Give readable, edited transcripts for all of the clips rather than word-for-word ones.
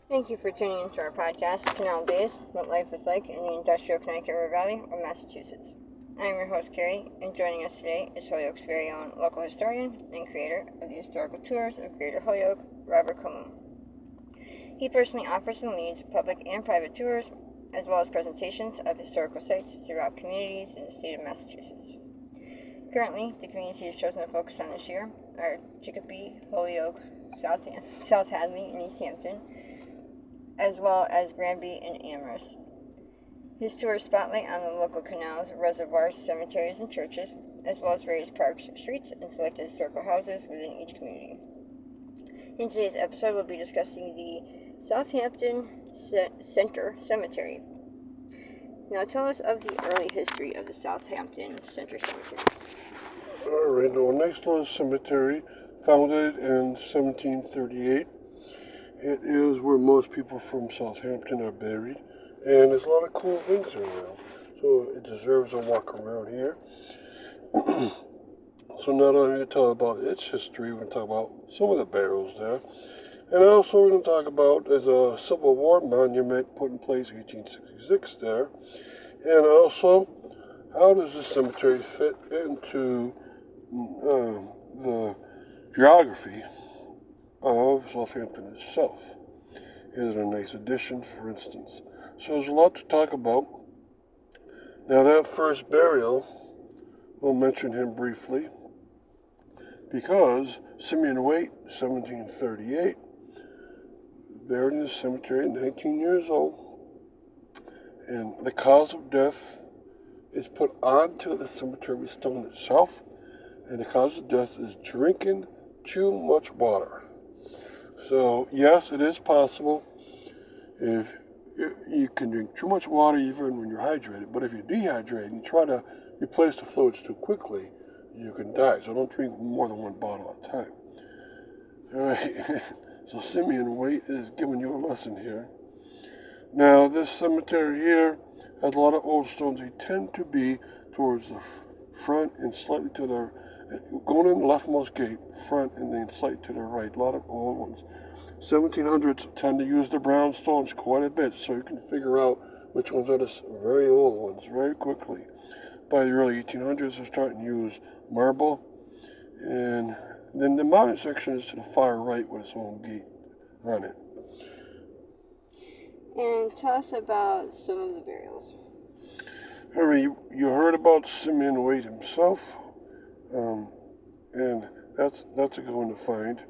Thank you for tuning into our podcast, Canal Days, What Life is Like in the Industrial Connecticut River Valley of Massachusetts. I am your host, Carrie, and joining us today is Holyoke's very own local historian and creator of the historical tours of Greater Holyoke, Robert Coleman. He personally offers and leads public and private tours, as well as presentations of historical sites throughout communities in the state of Massachusetts. Currently, the communities he has chosen to focus on this year are Chicopee, Holyoke, South Hadley, and East Hampton, as well as Granby and Amherst. His tours spotlight on the local canals, reservoirs, cemeteries, and churches, as well as various parks, streets, and selected historical houses within each community. In today's episode, we'll be discussing the Southampton Center Cemetery. Now tell us of the early history of the Southampton Center Cemetery. Alright, a nice little cemetery founded in 1738. It is where most people from Southampton are buried, and there's a lot of cool things around, so it deserves a walk around here. So not only going to talk about its history, we're going to talk about some of the burials there, and also we're going to talk about there's a Civil War monument put in place in 1866 there, and also how does this cemetery fit into the geography of Southampton itself. It is a nice addition, for instance. So there's a lot to talk about. Now that first burial, we'll mention him briefly, because Simeon Waite, 1738, buried in the cemetery at 19 years old, and the cause of death is put onto the cemetery stone itself, and the cause of death is drinking too much water. So yes, it is possible. If you can drink too much water even when you're hydrated, but if you're dehydrated and try to replace the fluids too quickly, you can die. So don't drink more than one bottle at a time. All right. So Simeon Waite is giving you a lesson here. Now this cemetery here has a lot of old stones. They tend to be towards the front and slightly to the going in the leftmost gate, front, and then slightly to the right. A lot of old ones. 1700s tend to use the brown stones quite a bit, so you can figure out which ones are the very old ones very quickly. By the early 1800s, they're starting to use marble, and then the modern section is to the far right with its own gate on it. And tell us about some of the burials. Harry, you heard about Simeon Waite himself, and that's a good one to find.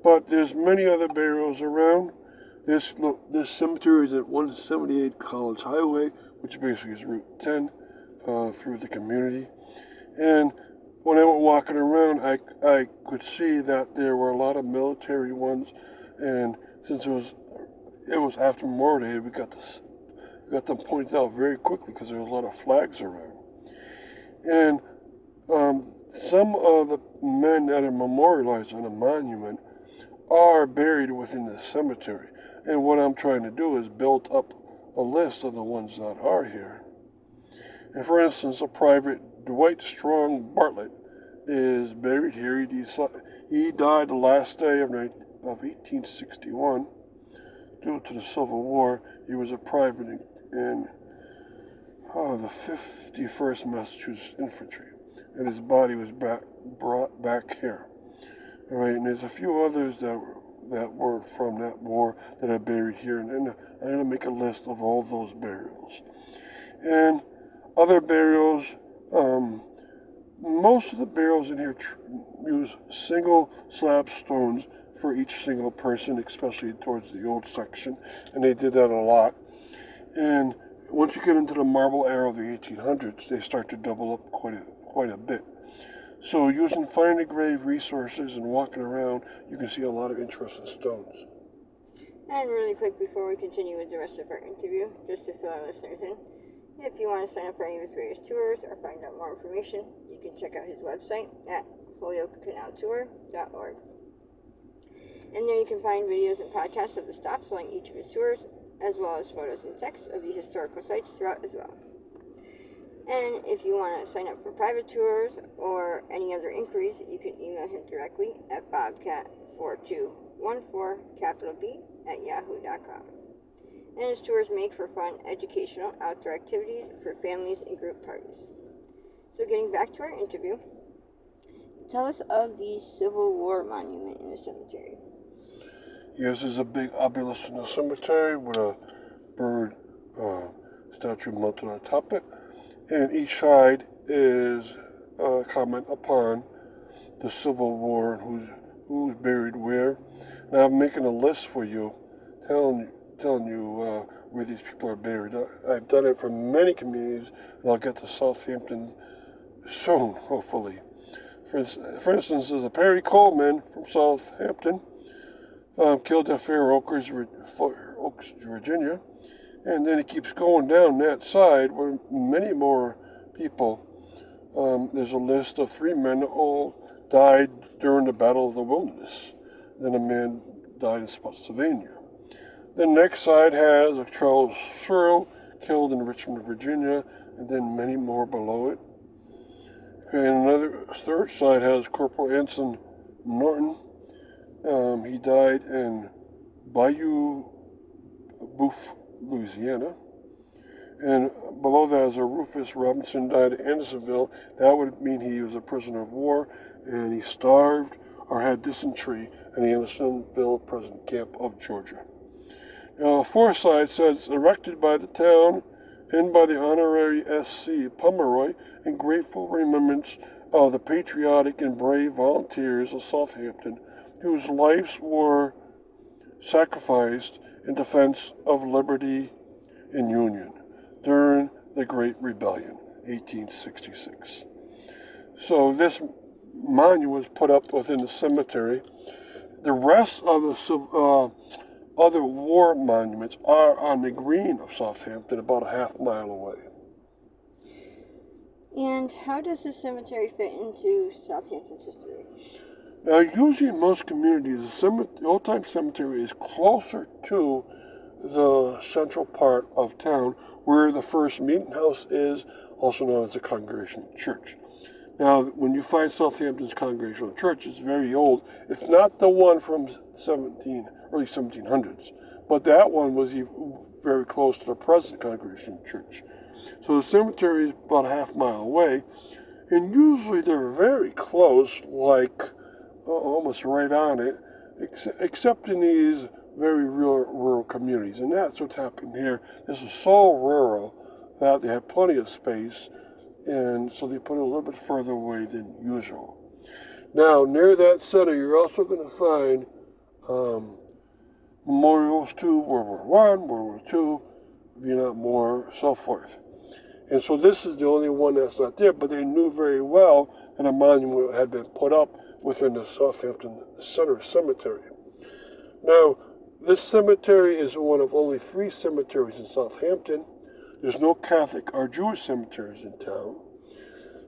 But there's many other burials around. This cemetery is at 178 College Highway, which basically is Route 10 through the community. And when I went walking around, I could see that there were a lot of military ones, and since it was after Memorial Day, we got them pointed out very quickly because there was a lot of flags around. And some of the men that are memorialized on a monument are buried within the cemetery. And what I'm trying to do is build up a list of the ones that are here. And for instance, a private Dwight Strong Bartlett is buried here. He died the last day of 1861 due to the Civil War. He was a private in the 51st Massachusetts Infantry, and his body was brought back here. All right, and there's a few others that were from that war that are buried here, and then I'm going to make a list of all those burials. And other burials, most of the burials in here use single slab stones for each single person, especially towards the old section, and they did that a lot. And once you get into the marble era of the 1800s, they start to double up quite a bit. So using finely engraved resources and walking around, you can see a lot of interesting stones. And really quick before we continue with the rest of our interview, just to fill our listeners in, if you want to sign up for any of his various tours or find out more information, you can check out his website at holyokecanaltour.org. And there you can find videos and podcasts of the stops along each of his tours, as well as photos and text of the historical sites throughout as well. And if you want to sign up for private tours or any other inquiries, you can email him directly at bobcat42 14B@yahoo.com. And his tours make for fun, educational, outdoor activities for families and group parties. So getting back to our interview, tell us of the Civil War monument in the cemetery. Yes, there's a big obelisk in the cemetery with a bird statue mounted on top of it. And each side is a comment upon the Civil War and who's buried where. Now I'm making a list for you, telling you where these people are buried. I've done it for many communities, and I'll get to Southampton soon, hopefully. For instance, there's a Perry Coleman from Southampton, killed at Fair Oaks, Virginia. And then it keeps going down that side where many more people. There's a list of 3 men all died during the Battle of the Wilderness. Then a man died in Spotsylvania. The next side has a Charles Searle killed in Richmond, Virginia, and then many more below it. Okay, and another third side has Corporal Anson Norton. He died in Bayou Boeuf, Louisiana. And below that is a Rufus Robinson died at Andersonville. That would mean he was a prisoner of war, and he starved or had dysentery in the Andersonville prison camp of Georgia. Now, the fourth side says, erected by the town and by the Honorary S.C. Pomeroy in grateful remembrance of the patriotic and brave volunteers of Southampton, whose lives were sacrificed in defense of liberty and union during the Great Rebellion, 1866. So this monument was put up within the cemetery. The rest of the other war monuments are on the green of Southampton, about a half-mile away. And how does the cemetery fit into Southampton's history? Now, usually in most communities, the old-time cemetery is closer to the central part of town, where the first meeting house is, also known as the Congregational Church. Now, when you find Southampton's Congregational Church, it's very old. It's not the one from early 1700s, but that one was very close to the present Congregational Church. So the cemetery is about a half-mile away, and usually they're very close, like almost right on it, except in these very rural communities. And that's what's happened here. This is so rural that they have plenty of space, and so they put it a little bit further away than usual. Now, near that center, you're also going to find memorials to World War I, World War II, Vietnam War, so forth. And so this is the only one that's not there, but they knew very well that a monument had been put up within the Southampton Center Cemetery. Now, this cemetery is one of only 3 cemeteries in Southampton. There's no Catholic or Jewish cemeteries in town.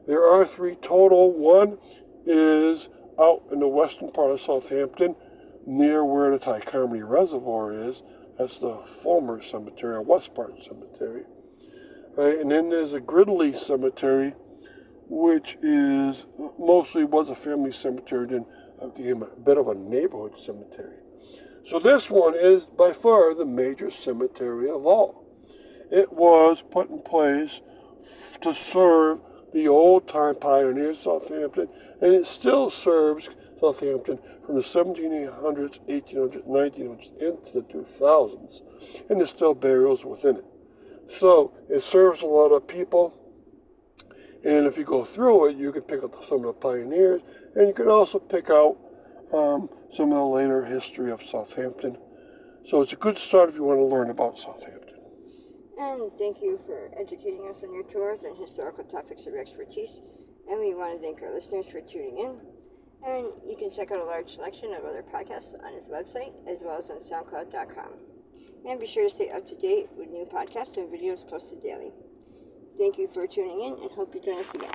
There are 3 total. One is out in the western part of Southampton, near where the Tycomedy Reservoir is. That's the Fulmer Cemetery, or Westport Cemetery. Right? And then there's a Gridley Cemetery, which is mostly was a family cemetery, then became a bit of a neighborhood cemetery. So this one is by far the major cemetery of all. It was put in place to serve the old-time pioneers of Southampton, and it still serves Southampton from the 1700s, 1800s, 1900s, into the 2000s, and there's still burials within it. So it serves a lot of people, and if you go through it, you can pick up some of the pioneers, and you can also pick out some of the later history of Southampton. So it's a good start if you want to learn about Southampton. And thank you for educating us on your tours and historical topics of your expertise. And we want to thank our listeners for tuning in. And you can check out a large selection of other podcasts on his website, as well as on SoundCloud.com. And be sure to stay up to date with new podcasts and videos posted daily. Thank you for tuning in, and hope you join us again.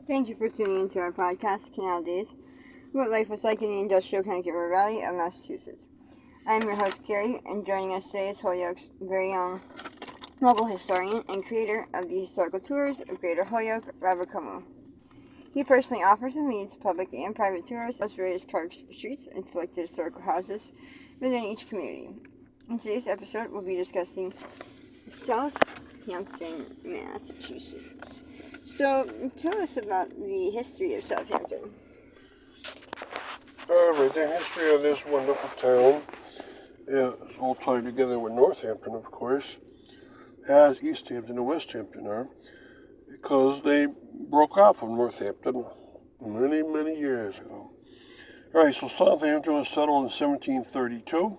Thank you for tuning into our podcast, Canal Days, what life was like in the industrial Connecticut River Valley of Massachusetts. I'm your host, Carrie, and joining us today is Holyoke's very own local historian and creator of the historical tours of Greater Holyoke, Robert Como. He personally offers and leads public and private tours of various parks, streets, and selected historical houses within each community. In today's episode, we'll be discussing Southampton, Massachusetts. So, tell us about the history of Southampton. Alright, the history of this wonderful town is all tied together with Northampton, of course, as East Hampton and West Hampton are, because they broke off of Northampton many, many years ago. Alright, so Southampton was settled in 1732,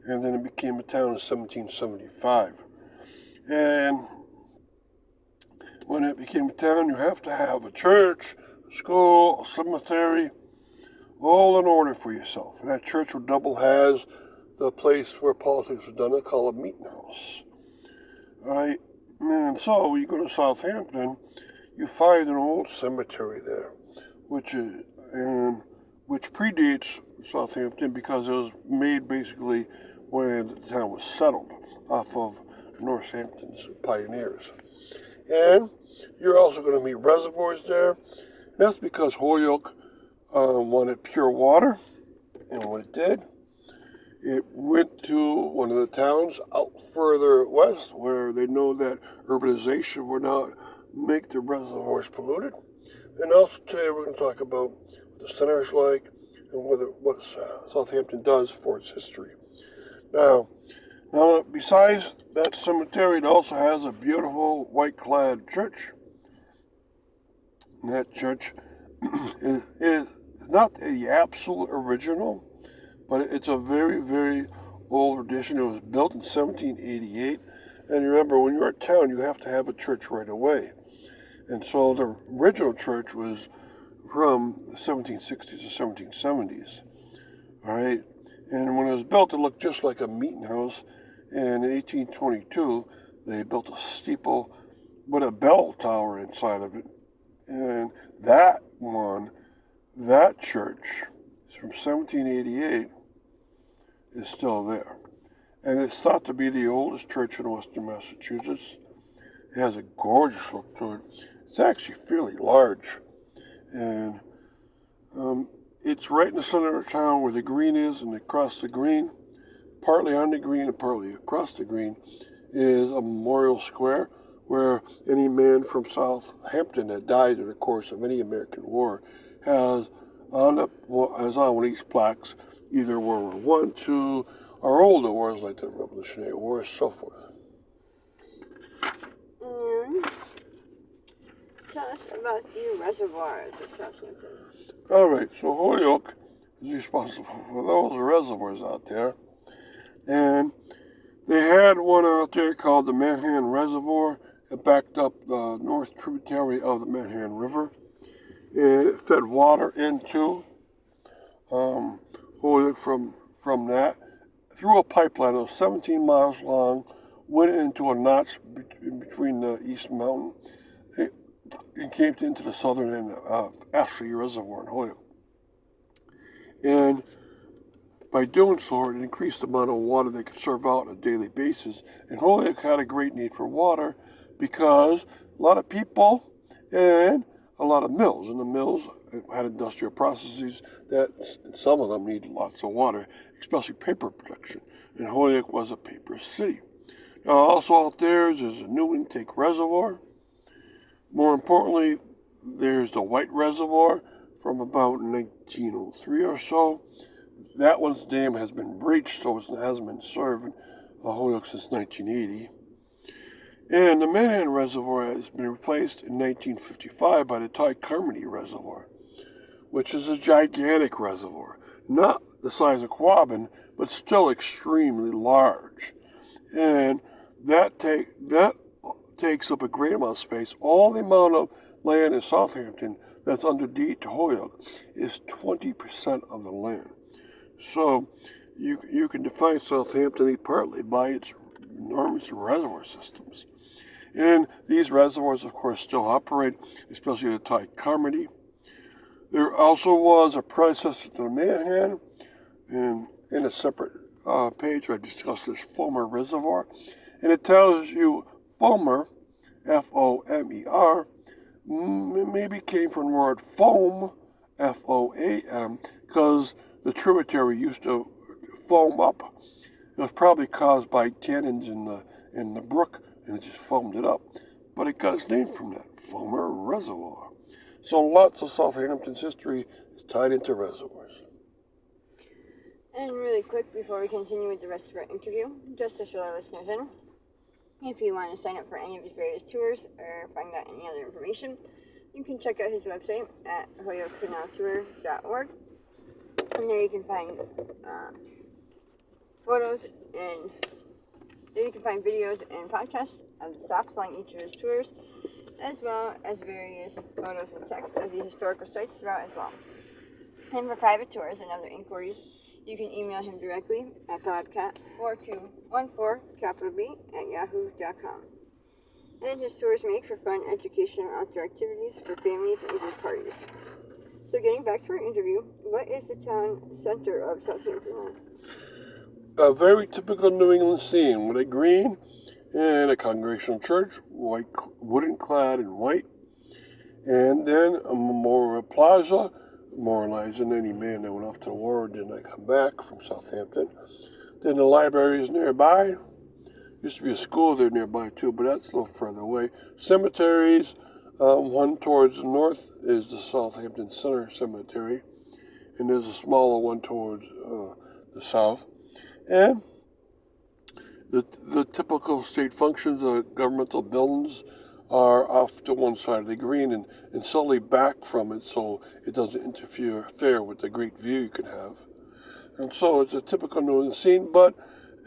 and then it became a town in 1775. And when it became a town, you have to have a church, a school, a cemetery, all in order for yourself. And that church would double as the place where politics was done. They call it a meeting house. All right, and so when you go to Southampton, you find an old cemetery there, which predates Southampton because it was made basically when the town was settled off of Northampton's pioneers. And you're also going to meet reservoirs there. And that's because Holyoke wanted pure water, and what it did, it went to one of the towns out further west where they know that urbanization would not make the reservoirs polluted. And also today we're going to talk about what the center is like and what Southampton does for its history. Now, besides that cemetery, it also has a beautiful white-clad church. And that church is not the absolute original, but it's a very, very old edition. It was built in 1788. And remember, when you're a town, you have to have a church right away. And so the original church was from the 1760s to 1770s. All right. And when it was built, it looked just like a meeting house. And in 1822, they built a steeple with a bell tower inside of it. And that church is from 1788, is still there. And it's thought to be the oldest church in western Massachusetts. It has a gorgeous look to it. It's actually fairly large. And it's right in the center of town where the green is, and across the green, partly on the green and partly across the green, is a memorial square where any man from Southampton that died in the course of any American war has on one of these plaques either World War I, II, or older wars like the Revolutionary War, and so forth. And tell us about the reservoirs of Southampton. All right, so Holyoke is responsible for those reservoirs out there. And they had one out there called the Manhan Reservoir. It backed up the north tributary of the Manhan River. And it fed water into Holyoke from that through a pipeline that was 17 miles long, went into a notch between the East Mountain. It came into the southern end of Ashley Reservoir in Holyoke. And by doing so, it increased the amount of water they could serve out on a daily basis. And Holyoke had a great need for water because a lot of people and a lot of mills. And the mills had industrial processes that some of them needed lots of water, especially paper production. And Holyoke was a paper city. Now, also out there is a new intake reservoir. More importantly, there's the White Reservoir from about 1903 or so. That one's dam has been breached, so it hasn't been served in Holyoke since 1980. And the Manhan Reservoir has been replaced in 1955 by the Ty-Carmody Reservoir, which is a gigantic reservoir. Not the size of Quabbin, but still extremely large. And that takes up a great amount of space. All the amount of land in Southampton that's under deed to Holyoke is 20% of the land. So you can define Southampton partly by its enormous reservoir systems. And these reservoirs, of course, still operate, especially the Ty-Carmody. There also was a predecessor to the Manhan, and in a separate page I discussed this Fulmer Reservoir. And it tells you Fulmer, F-O-M-E-R, maybe came from the word foam, F-O-A-M, because the tributary used to foam up. It was probably caused by tannins in the brook, and it just foamed it up. But it got its name from that, Foamer Reservoir. So lots of Southampton's history is tied into reservoirs. And really quick, before we continue with the rest of our interview, just to fill our listeners in, if you want to sign up for any of his various tours or find out any other information, you can check out his website at hoyocanaltour.org. And there you can find photos and there you can find videos and podcasts of the stops along each of his tours, as well as various photos and text of the historical sites throughout as well. And for private tours and other inquiries, you can email him directly at podcat4214B@yahoo.com. And his tours make for fun, educational, outdoor activities for families and group parties. So getting back to our interview, what is the town center of Southampton like? A very typical New England scene with a green and a congregational church, white, wooden clad in white, and then a memorial plaza, memorializing any man that went off to the war and did not come back from Southampton. Then the library is nearby. Used to be a school there nearby too, but that's a little further away. Cemeteries, one towards the north is the Southampton Center Cemetery, and there's a smaller one towards the south. And the typical state functions, governmental buildings, are off to one side of the green and slightly back from it so it doesn't interfere with the great view you can have. And so it's a typical New England scene, but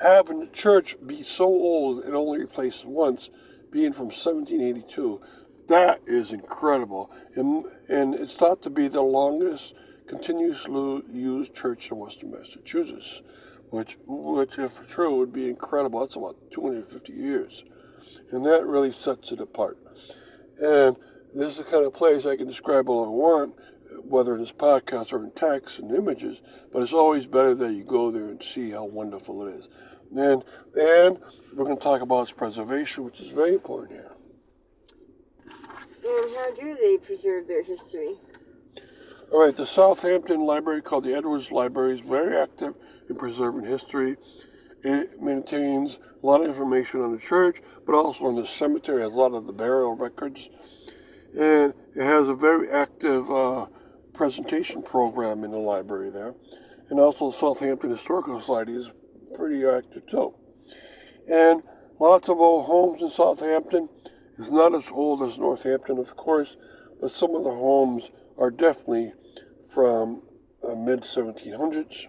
having the church be so old and only replaced once, being from 1782, that is incredible. And it's thought to be the longest continuously used church in Western Massachusetts, which if true, would be incredible. That's about 250 years. And that really sets it apart. And this is the kind of place I can describe all I want, whether in this podcast or in text and images, but it's always better that you go there and see how wonderful it is. And we're going to talk about its preservation, which is very important here. And how do they preserve their history? All right, the Southampton Library, called the Edwards Library, is very active in preserving history. It maintains a lot of information on the church, but also on the cemetery, a lot of the burial records. And it has a very active presentation program in the library there. And also the Southampton Historical Society is pretty active too. And lots of old homes in Southampton. It's not as old as Northampton, of course, but some of the homes are definitely from mid-1700s,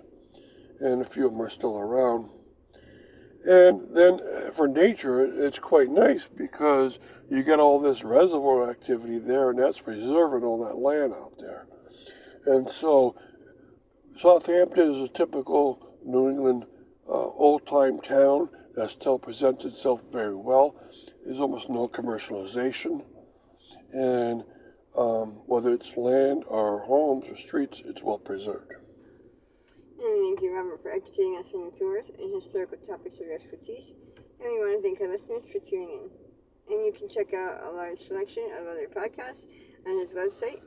and a few of them are still around. And then for nature, it's quite nice because you get all this reservoir activity there, and that's preserving all that land out there. And so Southampton is a typical New England old-time town that still presents itself very well. There's almost no commercialization, and whether it's land or homes or streets, it's well preserved. And thank you, Robert, for educating us on your tours and historical topics of your expertise. And we want to thank our listeners for tuning in. And you can check out a large selection of other podcasts on his website